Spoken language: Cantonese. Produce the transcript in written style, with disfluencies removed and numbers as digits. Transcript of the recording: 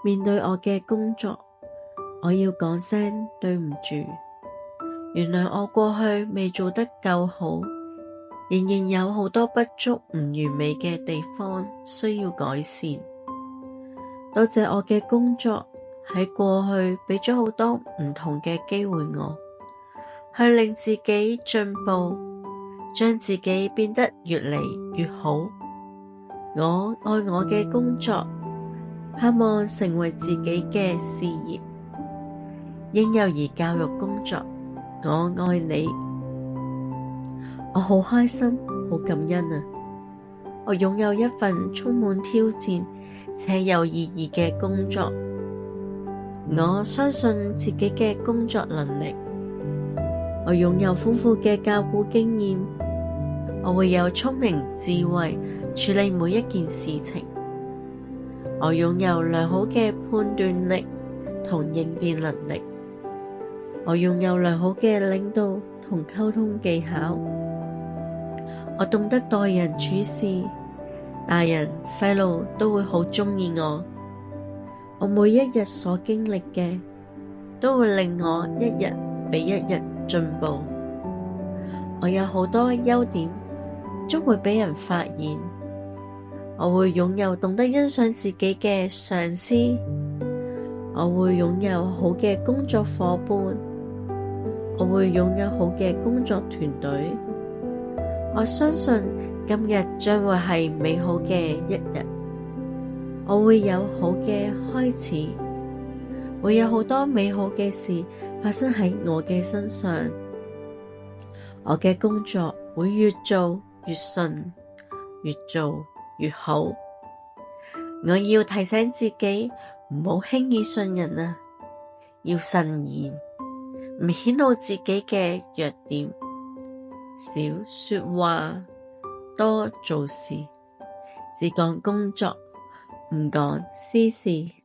面對我嘅工作，我要講聲對唔住，原諒我過去未做得夠好，仍然有好多不足唔完美嘅地方需要改善。多謝我嘅工作喺過去俾咗好多唔同嘅機會我，去令自己進步，將自己變得越嚟越好。我愛我嘅工作，盼望成為自己嘅事業。嬰幼兒教育工作，我愛你。我好開心，好感恩啊！我擁有一份充滿挑戰且有意義嘅工作。我相信自己嘅工作能力。我擁有豐富嘅教僱經驗。我會有聰明智慧處理每一件事情。我擁有良好嘅判斷力同應變能力。我擁有良好嘅領導同溝通技巧。我懂得待人處事，大人細路都會好鍾意我。我每一日所經歷嘅，都會令我一日比一日進步。我有好多優點，終會俾人發現。我會擁有懂得欣賞自己嘅上司。我會擁有好嘅工作夥伴。我會擁有好嘅工作團隊。我相信今日將會係美好嘅一日。我會有好嘅開始，會有好多美好嘅事發生喺我嘅身上。我嘅工作會越做越順，越做越好。我要提醒自己唔好輕易信人啊，要慎言，唔顯露自己嘅弱點。少說話，多做事，只講工作，唔講私事。